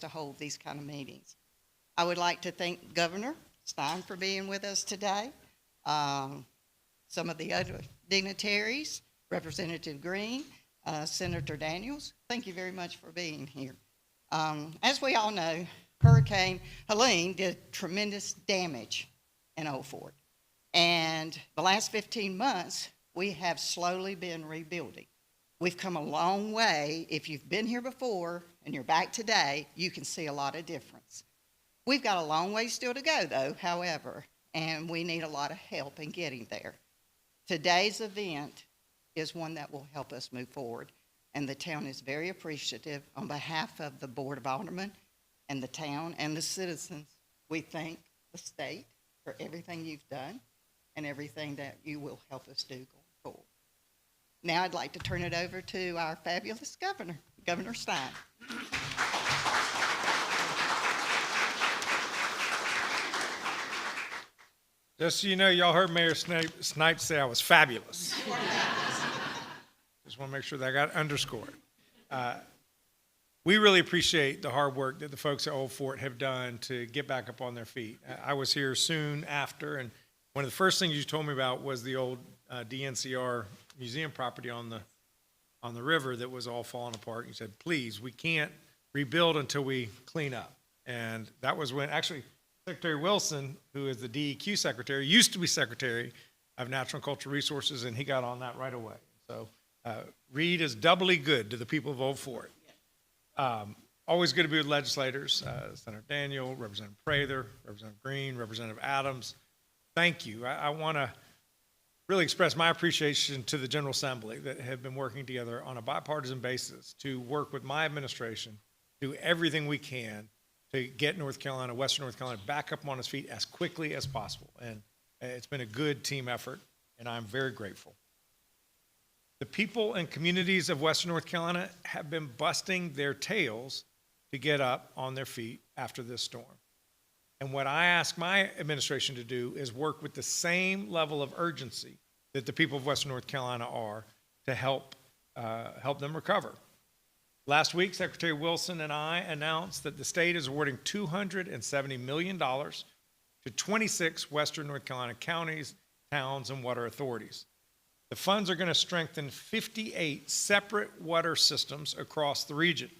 to hold these kind of meetings. I would like to thank Governor Stein for being with us today. Some of the other dignitaries, Representative Green, Senator Daniels, thank you very much for being here. As we all know, Hurricane Helene did tremendous damage in Old Fort. And the last 15 months, we have slowly been rebuilding. We've come a long way. If you've been here before and you're back today, you can see a lot of difference. We've got a long way still to go, though, however, and we need a lot of help in getting there. Today's event is one that will help us move forward, and the town is very appreciative. On behalf of the Board of Aldermen and the town and the citizens, we thank the state for everything you've done and everything that you will help us do going forward. Now I'd like to turn it over to our fabulous governor, Governor Stein. Just so you know, y'all heard Mayor Snipes say I was fabulous. Just want to make sure that I got underscored. We really appreciate the hard work that the folks at Old Fort have done to get back up on their feet. I was here soon after, and one of the first things you told me about was the old DNCR museum property on the river that was all falling apart. You said, please, we can't rebuild until we clean up. And that was when, actually, Secretary Wilson, who is the DEQ secretary, used to be Secretary of Natural and Cultural Resources, and he got on that right away. So Reed is doubly good to the people of Old Fort. Always good to be with legislators, Senator Daniel, Representative Prather, Representative Green, Representative Adams. Thank you. I want to really express my appreciation to the General Assembly that have been working together on a bipartisan basis to work with my administration, do everything we can to get North Carolina, Western North Carolina, back up on its feet as quickly as possible. And it's been a good team effort, and I'm very grateful. The people and communities of Western North Carolina have been busting their tails to get up on their feet after this storm. And what I ask my administration to do is work with the same level of urgency that the people of Western North Carolina are to help them recover. Last week, Secretary Wilson and I announced that the state is awarding $270 million to 26 Western North Carolina counties, towns, and water authorities. The funds are going to strengthen 58 separate water systems across the region.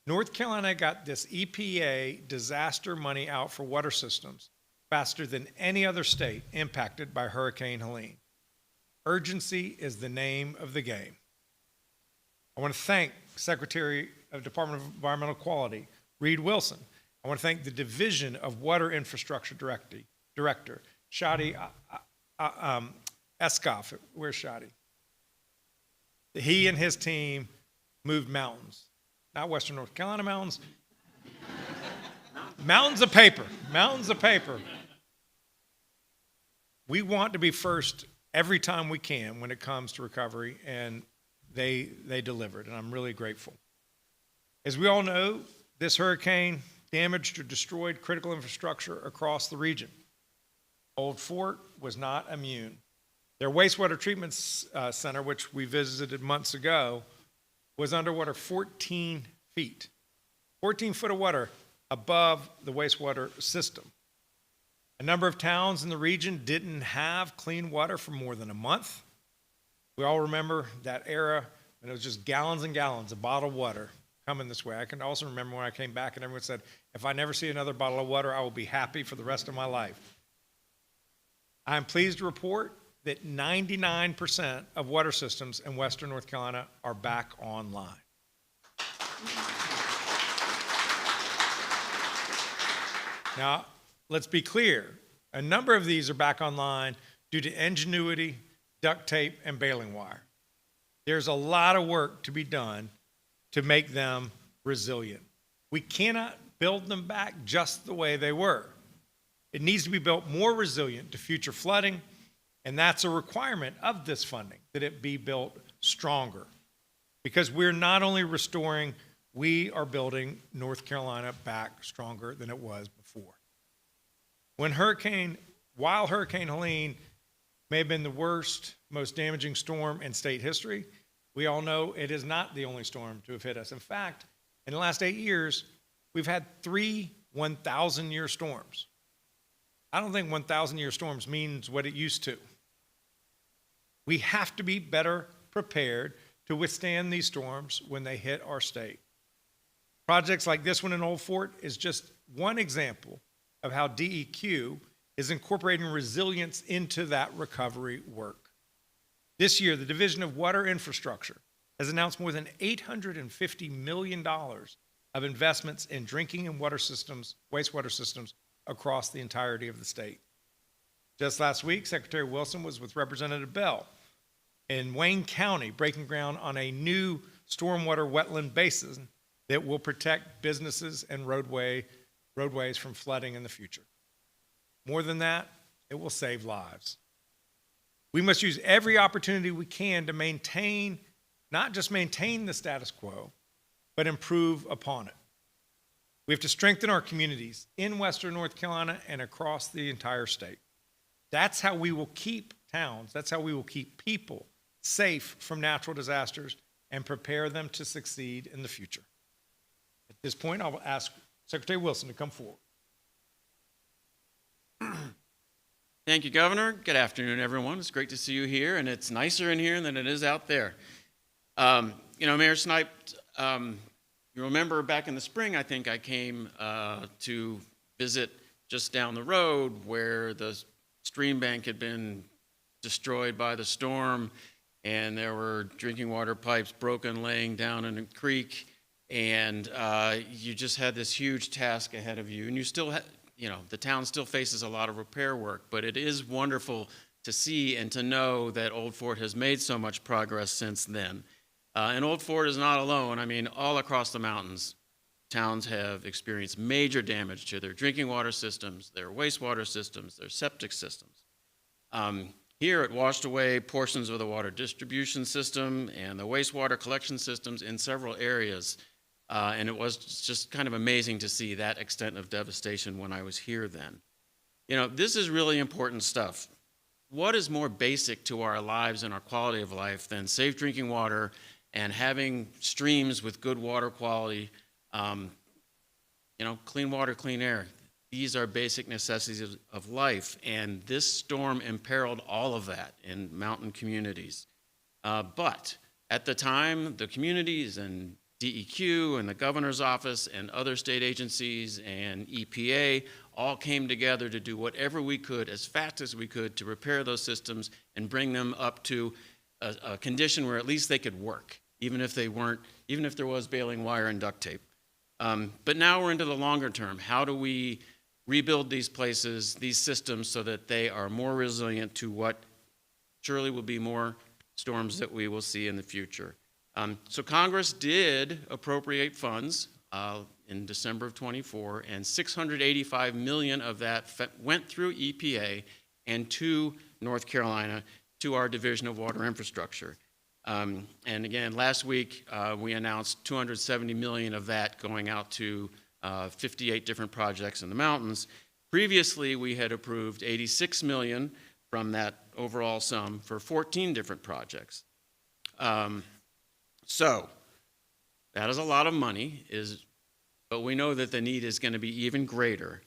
North Carolina got this EPA disaster money out for water systems faster than any other state impacted by Hurricane Helene. Urgency is the name of the game. I want to thank Secretary of Department of Environmental Quality, Reed Wilson. I want to thank the Division of Water Infrastructure Director, Shadi Eskoff. Where's Shadi? He and his team moved mountains. Not Western North Carolina mountains. Mountains of paper. Mountains of paper. We want to be first every time we can when it comes to recovery, and they delivered, and I'm really grateful. As we all know, this hurricane damaged or destroyed critical infrastructure across the region. Old Fort was not immune. Their wastewater treatment center, which we visited months ago, was underwater 14 feet. 14 foot of water above the wastewater system. A number of towns in the region didn't have clean water for more than a month. We all remember that era when it was just gallons and gallons of bottled water coming this way. I can also remember when I came back and everyone said, if I never see another bottle of water, I will be happy for the rest of my life. I'm pleased to report that 99% of water systems in Western North Carolina are back online. Now, let's be clear. A number of these are back online due to ingenuity, duct tape, and baling wire. There's a lot of work to be done to make them resilient. We cannot build them back just the way they were. It needs to be built more resilient to future flooding, and that's a requirement of this funding, that it be built stronger. Because we're not only restoring, we are building North Carolina back stronger than it was before. While Hurricane Helene may have been the worst, most damaging storm in state history, we all know it is not the only storm to have hit us. In fact, in the last 8 years, we've had 3 1,000-year storms. I don't think 1,000-year storms means what it used to. We have to be better prepared to withstand these storms when they hit our state. Projects like this one in Old Fort is just one example of how DEQ is incorporating resilience into that recovery work. This year, the Division of Water Infrastructure has announced more than $850 million of investments in drinking and water systems, wastewater systems across the entirety of the state. Just last week, Secretary Wilson was with Representative Bell in Wayne County breaking ground on a new stormwater wetland basin that will protect businesses and roadways from flooding in the future. More than that, it will save lives. We must use every opportunity we can to maintain, not just maintain the status quo, but improve upon it. We have to strengthen our communities in Western North Carolina and across the entire state. That's how we will keep towns, that's how we will keep people safe from natural disasters and prepare them to succeed in the future. At this point, I will ask Secretary Wilson to come forward. Thank you, Governor. Good afternoon, everyone. It's great to see you here, and it's nicer in here than it is out there. Mayor Snipe, you remember back in the spring, I think I came to visit just down the road where the stream bank had been destroyed by the storm, and there were drinking water pipes broken laying down in a creek, and you just had this huge task ahead of you, and you still the town still faces a lot of repair work, but it is wonderful to see and to know that Old Fort has made so much progress since then. And Old Fort is not alone. I mean, all across the mountains, towns have experienced major damage to their drinking water systems, their wastewater systems, their septic systems. Here it washed away portions of the water distribution system and the wastewater collection systems in several areas. And it was just kind of amazing to see that extent of devastation when I was here then. This is really important stuff. What is more basic to our lives and our quality of life than safe drinking water and having streams with good water quality, clean water, clean air? These are basic necessities of life, and this storm imperiled all of that in mountain communities. But at the time, the communities and DEQ and the governor's office and other state agencies and EPA all came together to do whatever we could as fast as we could to repair those systems and bring them up to a condition where at least they could work, even if there was baling wire and duct tape. But now we're into the longer term. How do we rebuild these places, these systems, so that they are more resilient to what surely will be more storms that we will see in the future? So Congress did appropriate funds in December of ⁴, and $685 million of that went through EPA and to North Carolina, to our Division of Water Infrastructure. And again, last week we announced $270 million of that going out to 58 different projects in the mountains. Previously, we had approved $86 million from that overall sum for 14 different projects. So that is a lot of money, but we know that the need is going to be even greater.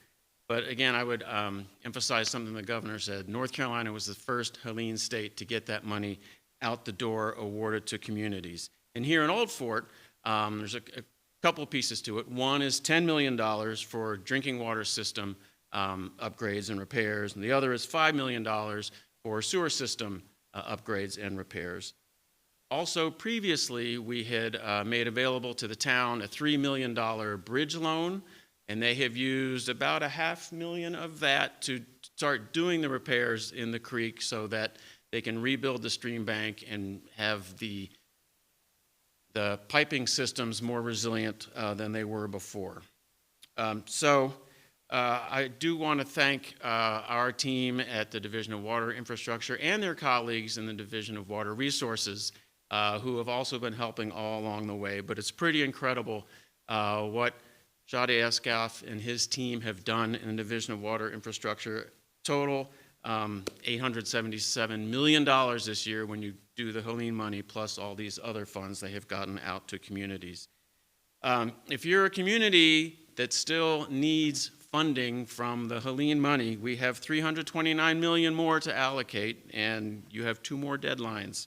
But again, I would emphasize something the governor said. North Carolina was the first Helene state to get that money out the door awarded to communities. And here in Old Fort, there's a couple pieces to it. One is $10 million for drinking water system upgrades and repairs, and the other is $5 million for sewer system upgrades and repairs. Also, previously, we had made available to the town a $3 million bridge loan, and they have used about $500,000 of that to start doing the repairs in the creek so that they can rebuild the stream bank and have the piping systems more resilient than they were before. I do want to thank our team at the Division of Water Infrastructure and their colleagues in the Division of Water Resources who have also been helping all along the way. But it's pretty incredible what Shadi Askoff and his team have done in the Division of Water Infrastructure. Total $877 million this year when you do the Helene money plus all these other funds they have gotten out to communities. If you're a community that still needs funding from the Helene money. We have $329 million more to allocate, and you have two more deadlines,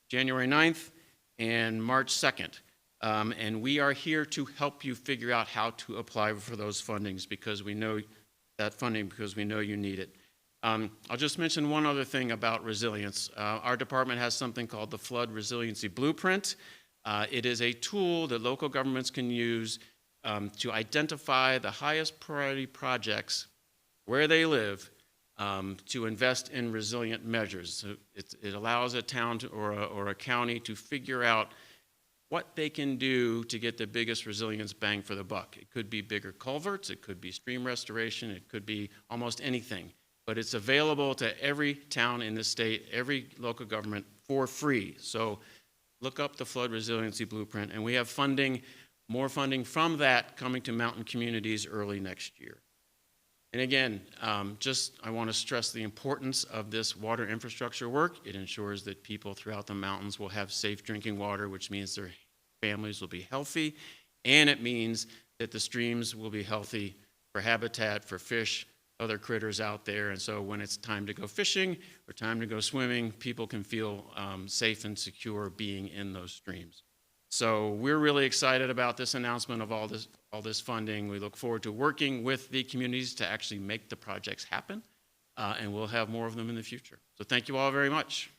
January 9th and March 2nd. And we are here to help you figure out how to apply for those fundings because we know you need it. I'll just mention one other thing about resilience. Our department has something called the Flood Resiliency Blueprint. It is a tool that local governments can use to identify the highest priority projects where they live to invest in resilient measures. So it allows a town or a county to figure out what they can do to get the biggest resilience bang for the buck. It could be bigger culverts, it could be stream restoration, it could be almost anything. But it's available to every town in the state, every local government for free. So look up the Flood Resiliency Blueprint, and we have funding, more funding from that coming to mountain communities early next year. And again, I want to stress the importance of this water infrastructure work. It ensures that people throughout the mountains will have safe drinking water, which means their families will be healthy, and it means that the streams will be healthy for habitat, for fish, other critters out there. And so when it's time to go fishing or time to go swimming, people can feel safe and secure being in those streams. So we're really excited about this announcement of all this funding. We look forward to working with the communities to actually make the projects happen, and we'll have more of them in the future. So thank you all very much.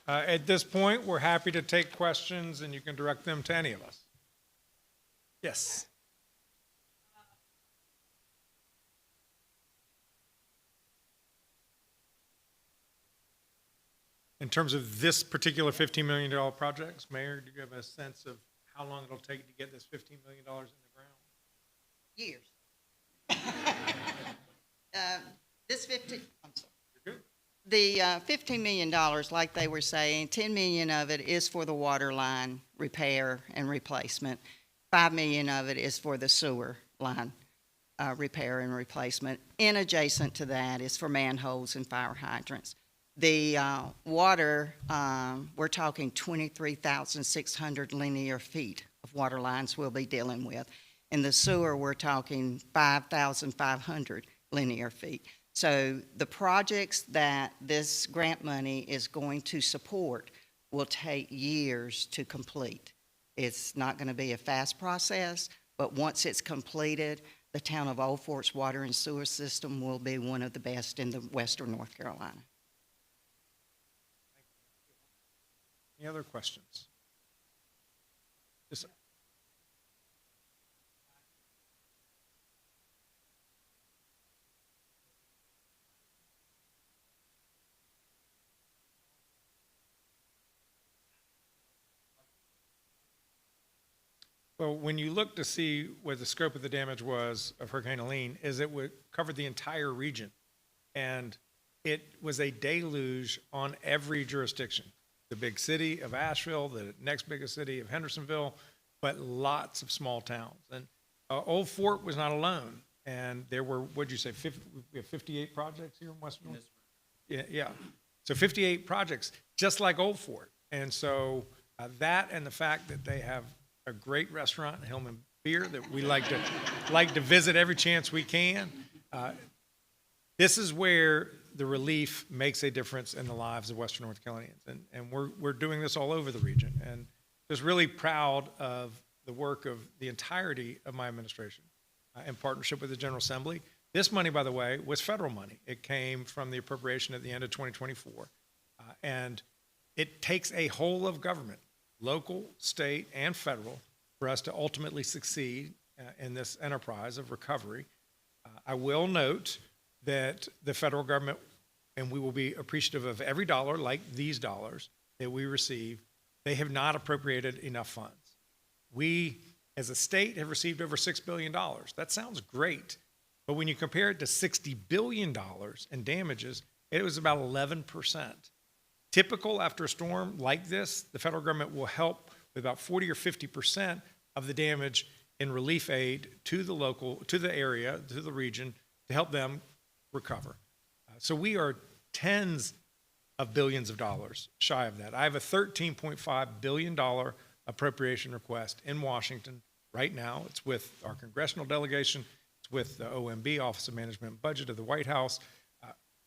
At this point, we're happy to take questions, and you can direct them to any of us. Yes. In terms of this particular $15 million projects, Mayor, do you have a sense of how long it'll take to get this $15 million in the ground? Years. I'm sorry. You're good. The $15 million, like they were saying, $10 million of it is for the water line repair and replacement. $5 million of it is for the sewer line repair and replacement. And adjacent to that is for manholes and fire hydrants. The water, we're talking 23,600 linear feet of water lines we'll be dealing with. In the sewer, we're talking 5,500 linear feet. So the projects that this grant money is going to support will take years to complete. It's not going to be a fast process, but once it's completed, the town of Old Fort's water and sewer system will be one of the best in the western North Carolina. Any other questions? Yes, well, when you look to see what the scope of the damage was of Hurricane Helene, is it would cover the entire region. And it was a deluge on every jurisdiction. The big city of Asheville, the next biggest city of Hendersonville, but lots of small towns. And Old Fort was not alone. And there were, what'd you say, we have 58 projects here in Western North? Yeah. So 58 projects, just like Old Fort. And so that and the fact that they have a great restaurant, Hillman Beer, that we like to visit every chance we can. This is where the relief makes a difference in the lives of Western North Carolinians. And we're doing this all over the region. And just really proud of the work of the entirety of my administration in partnership with the General Assembly. This money, by the way, was federal money. It came from the appropriation at the end of 2024. And it takes a whole of government, local, state, and federal, for us to ultimately succeed in this enterprise of recovery. I will note that the federal government, and we will be appreciative of every dollar, like these dollars that we receive, they have not appropriated enough funds. We, as a state, have received over $6 billion. That sounds great, but when you compare it to $60 billion in damages, it was about 11%. Typical after a storm like this, the federal government will help with about 40 or 50% of the damage in relief aid to the area, to the region, to help them recover. So we are tens of billions of dollars, shy of that. I have a $13.5 billion appropriation request in Washington right now. It's with our congressional delegation. It's with the OMB, Office of Management and Budget of the White House.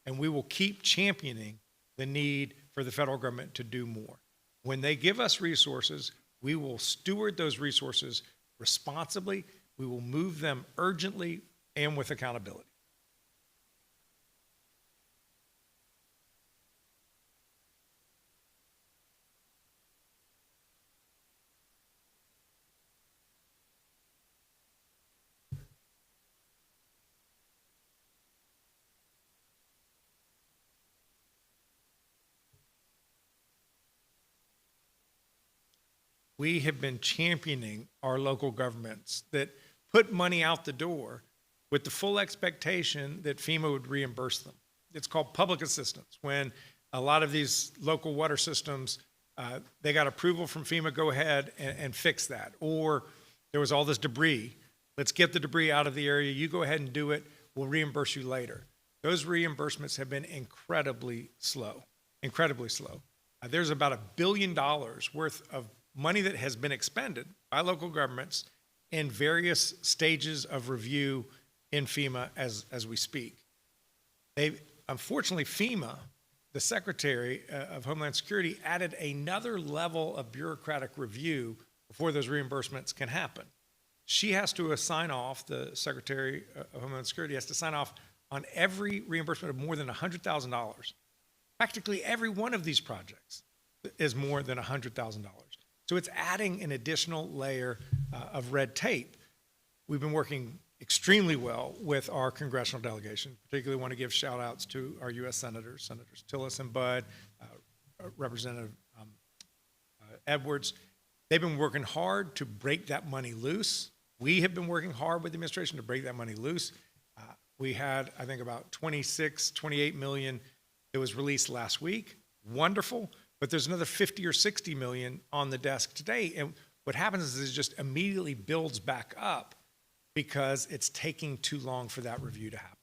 And we will keep championing the need for the federal government to do more. When they give us resources, we will steward those resources responsibly. We will move them urgently and with accountability. We have been championing our local governments that put money out the door with the full expectation that FEMA would reimburse them. It's called public assistance. When a lot of these local water systems, they got approval from FEMA, go ahead and fix that. Or there was all this debris. Let's get the debris out of the area. You go ahead and do it. We'll reimburse you later. Those reimbursements have been incredibly slow, incredibly slow. There's about $1 billion worth of money that has been expended by local governments in various stages of review in FEMA as we speak. Unfortunately, FEMA, the Secretary of Homeland Security, added another level of bureaucratic review before those reimbursements can happen. She has to sign off, the Secretary of Homeland Security has to sign off on every reimbursement of more than $100,000. Practically every one of these projects is more than $100,000. So it's adding an additional layer of red tape. We've been working extremely well with our congressional delegation. Particularly want to give shout outs to our U.S. Senators, Senators Tillis and Budd, Representative Edwards. They've been working hard to break that money loose. We have been working hard with the administration to break that money loose. We had, I think, about 28 million that was released last week. Wonderful. But there's another 50 or 60 million on the desk today. And what happens is it just immediately builds back up because it's taking too long for that review to happen.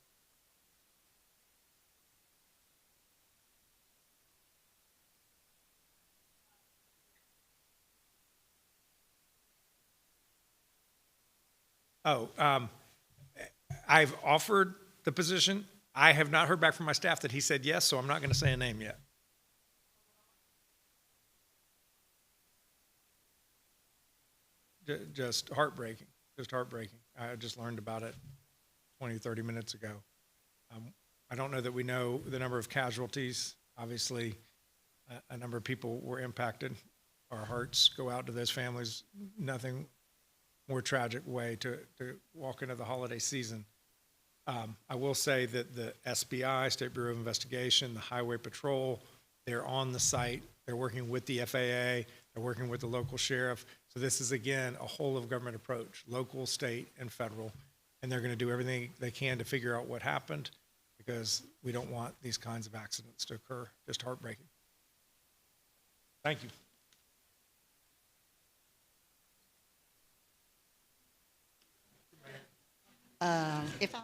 I've offered the position. I have not heard back from my staff that he said yes, so I'm not going to say a name yet. Just heartbreaking, just heartbreaking. I just learned about it 20, 30 minutes ago. I don't know that we know the number of casualties. Obviously, a number of people were impacted. Our hearts go out to those families. Nothing more tragic way to walk into the holiday season. I will say that the SBI, State Bureau of Investigation, the Highway Patrol, they're on the site. They're working with the FAA. They're working with the local sheriff. So this is, again, a whole of government approach, local, state, and federal. And they're going to do everything they can to figure out what happened because we don't want these kinds of accidents to occur. Just heartbreaking. Thank you. If I